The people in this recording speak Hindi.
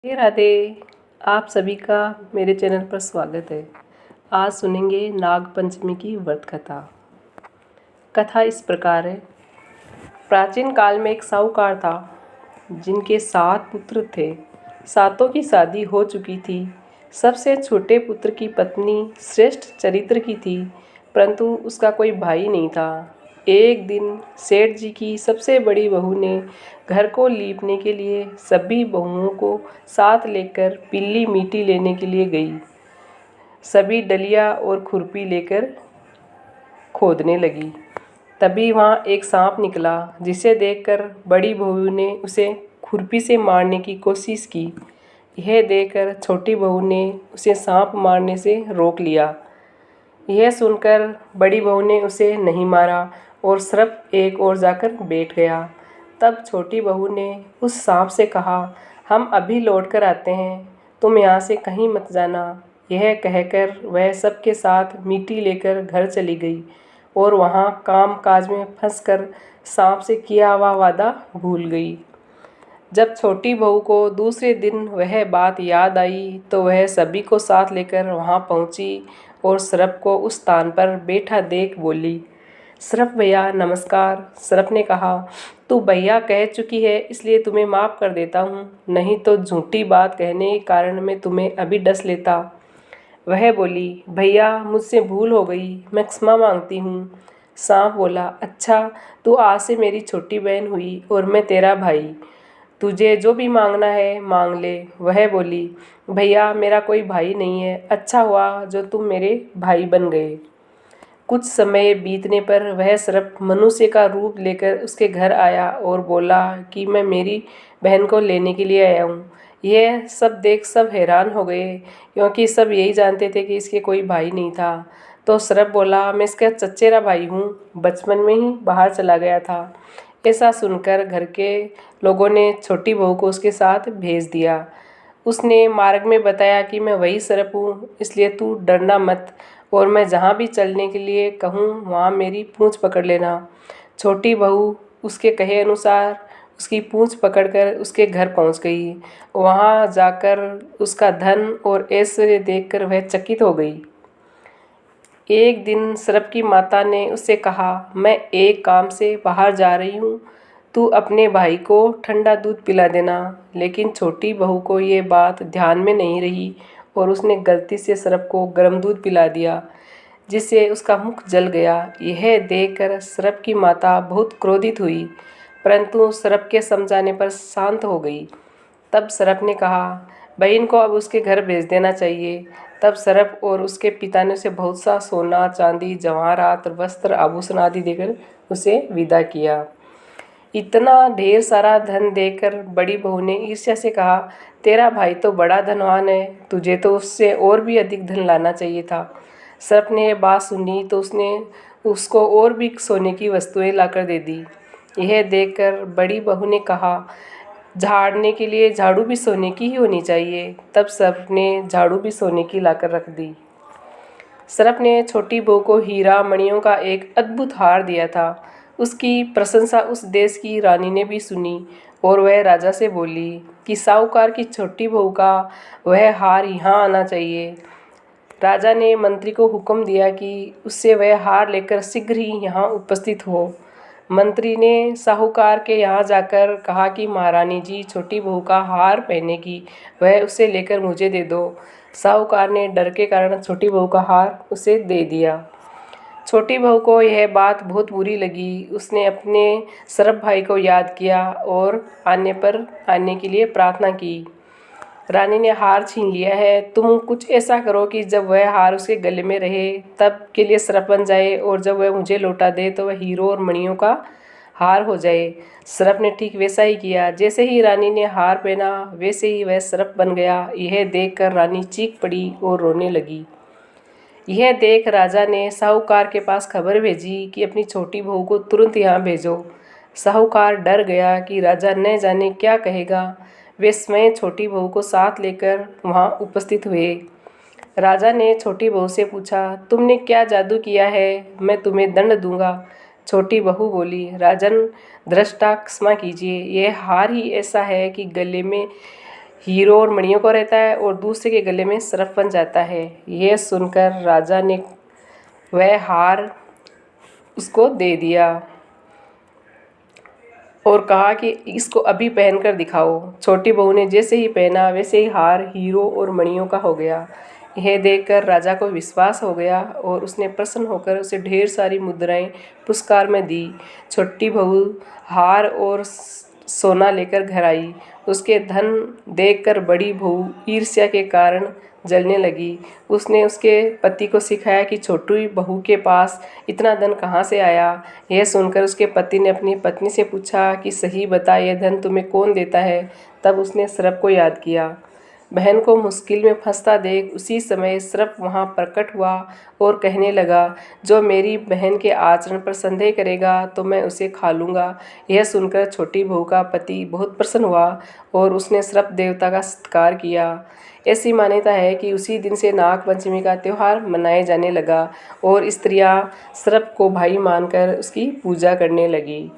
राधे राधे। आप सभी का मेरे चैनल पर स्वागत है। आज सुनेंगे नाग पंचमी की व्रत कथा। कथा इस प्रकार है। प्राचीन काल में एक साहूकार था जिनके 7 पुत्र थे। सातों की शादी हो चुकी थी। सबसे छोटे पुत्र की पत्नी श्रेष्ठ चरित्र की थी, परंतु उसका कोई भाई नहीं था। एक दिन सेठ जी की सबसे बड़ी बहू ने घर को लीपने के लिए सभी बहुओं को साथ लेकर पीली मिट्टी लेने के लिए गई। सभी डलिया और खुरपी लेकर खोदने लगी। तभी वहाँ एक सांप निकला, जिसे देखकर बड़ी बहू ने उसे खुरपी से मारने की कोशिश की। यह देखकर छोटी बहू ने उसे सांप मारने से रोक लिया। यह सुनकर बड़ी बहू ने उसे नहीं मारा और सिर्फ एक ओर जाकर बैठ गया। तब छोटी बहू ने उस सांप से कहा, हम अभी लौट कर आते हैं, तुम यहाँ से कहीं मत जाना। यह कहकर वह सबके साथ मिट्टी लेकर घर चली गई और वहाँ काम काज में फंसकर सांप से किया हुआ वादा भूल गई। जब छोटी बहू को दूसरे दिन वह बात याद आई तो वह सभी को साथ लेकर वहाँ पहुँची और सरप को उस स्थान पर बैठा देख बोली, सरप भैया नमस्कार। सरप ने कहा, तू भैया कह चुकी है इसलिए तुम्हें माफ़ कर देता हूँ, नहीं तो झूठी बात कहने के कारण मैं तुम्हें अभी डस लेता। वह बोली, भैया मुझसे भूल हो गई, मैं क्षमा मांगती हूँ। सांप बोला, अच्छा तू आज से मेरी छोटी बहन हुई और मैं तेरा भाई, तुझे जो भी मांगना है मांग ले। वह बोली, भैया मेरा कोई भाई नहीं है, अच्छा हुआ जो तुम मेरे भाई बन गए। कुछ समय बीतने पर वह सर्प मनुष्य का रूप लेकर उसके घर आया और बोला कि मैं मेरी बहन को लेने के लिए आया हूँ। यह सब देख सब हैरान हो गए, क्योंकि सब यही जानते थे कि इसके कोई भाई नहीं था। तो सर्प बोला, मैं इसका चचेरा भाई हूँ, बचपन में ही बाहर चला गया था। ऐसा सुनकर घर के लोगों ने छोटी बहू को उसके साथ भेज दिया। उसने मार्ग में बताया कि मैं वही सर्प हूँ, इसलिए तू डरना मत और मैं जहाँ भी चलने के लिए कहूँ वहाँ मेरी पूँछ पकड़ लेना। छोटी बहू उसके कहे अनुसार उसकी पूँछ पकड़कर उसके घर पहुँच गई। वहाँ जाकर उसका धन और ऐश्वर्य देखकर वह चकित हो गई। एक दिन सर्प की माता ने उससे कहा, मैं एक काम से बाहर जा रही हूँ, तू अपने भाई को ठंडा दूध पिला देना। लेकिन छोटी बहू को ये बात ध्यान में नहीं रही और उसने गलती से सर्प को गर्म दूध पिला दिया, जिससे उसका मुख जल गया। यह देखकर सर्प की माता बहुत क्रोधित हुई, परंतु सर्प के समझाने पर शांत हो गई। तब सर्प ने कहा, बहन को अब उसके घर भेज देना चाहिए। तब सर्प और उसके पिता ने उसे बहुत सा सोना चांदी जवाहरात वस्त्र आभूषण आदि देकर उसे विदा किया। इतना ढेर सारा धन देकर बड़ी बहू ने ईर्ष्या से कहा, तेरा भाई तो बड़ा धनवान है, तुझे तो उससे और भी अधिक धन लाना चाहिए था। सर्प ने यह बात सुनी तो उसने उसको और भी सोने की वस्तुएं लाकर दे दी। यह देखकर बड़ी बहू ने कहा, झाड़ने के लिए झाड़ू भी सोने की ही होनी चाहिए। तब सर्प ने झाड़ू भी सोने की लाकर रख दी। सर्प ने छोटी बहू को हीरा मणियों का एक अद्भुत हार दिया था। उसकी प्रशंसा उस देश की रानी ने भी सुनी और वह राजा से बोली कि साहूकार की छोटी बहू का वह हार यहाँ आना चाहिए। राजा ने मंत्री को हुक्म दिया कि उससे वह हार लेकर शीघ्र ही यहाँ उपस्थित हो। मंत्री ने साहूकार के यहाँ जाकर कहा कि महारानी जी छोटी बहू का हार पहनेगी, वह उसे लेकर मुझे दे दो। साहूकार ने डर के कारण छोटी बहू का हार उसे दे दिया। छोटी बहू को यह बात बहुत बुरी लगी। उसने अपने सर्प भाई को याद किया और आने के लिए प्रार्थना की। रानी ने हार छीन लिया है, तुम कुछ ऐसा करो कि जब वह हार उसके गले में रहे तब के लिए सर्प बन जाए और जब वह मुझे लौटा दे तो वह हीरो और मणियों का हार हो जाए। सर्प ने ठीक वैसा ही किया। जैसे ही रानी ने हार पहना वैसे ही वह सर्प बन गया। यह देखकर रानी चीख पड़ी और रोने लगी। यह देख राजा ने साहूकार के पास खबर भेजी कि अपनी छोटी बहू को तुरंत यहाँ भेजो। साहूकार डर गया कि राजा न जाने क्या कहेगा। वे स्वयं छोटी बहू को साथ लेकर वहाँ उपस्थित हुए। राजा ने छोटी बहू से पूछा, तुमने क्या जादू किया है, मैं तुम्हें दंड दूंगा। छोटी बहू बोली, राजन दृष्टा क्षमा कीजिए, यह हार ही ऐसा है कि गले में हीरो और मणियों को रहता है और दूसरे के गले में सर्प बन जाता है। यह सुनकर राजा ने वह हार उसको दे दिया और कहा कि इसको अभी पहन कर दिखाओ। छोटी बहू ने जैसे ही पहना वैसे ही हार हीरो और मणियों का हो गया। यह देखकर राजा को विश्वास हो गया और उसने प्रसन्न होकर उसे ढेर सारी मुद्राएं पुरस्कार में दी। छोटी बहू हार और सोना लेकर घर आई। उसके धन देखकर बड़ी बहू ईर्ष्या के कारण जलने लगी। उसने उसके पति को सिखाया कि छोटी बहू के पास इतना धन कहाँ से आया। यह सुनकर उसके पति ने अपनी पत्नी से पूछा कि सही बता, यह धन तुम्हें कौन देता है। तब उसने सर्प को याद किया। बहन को मुश्किल में फंसता देख उसी समय सर्प वहाँ प्रकट हुआ और कहने लगा, जो मेरी बहन के आचरण पर संदेह करेगा तो मैं उसे खा लूँगा। यह सुनकर छोटी बहू का पति बहुत प्रसन्न हुआ और उसने सर्प देवता का सत्कार किया। ऐसी मान्यता है कि उसी दिन से नाग पंचमी का त्यौहार मनाया जाने लगा और स्त्रियां सर्प को भाई मानकर उसकी पूजा करने लगी।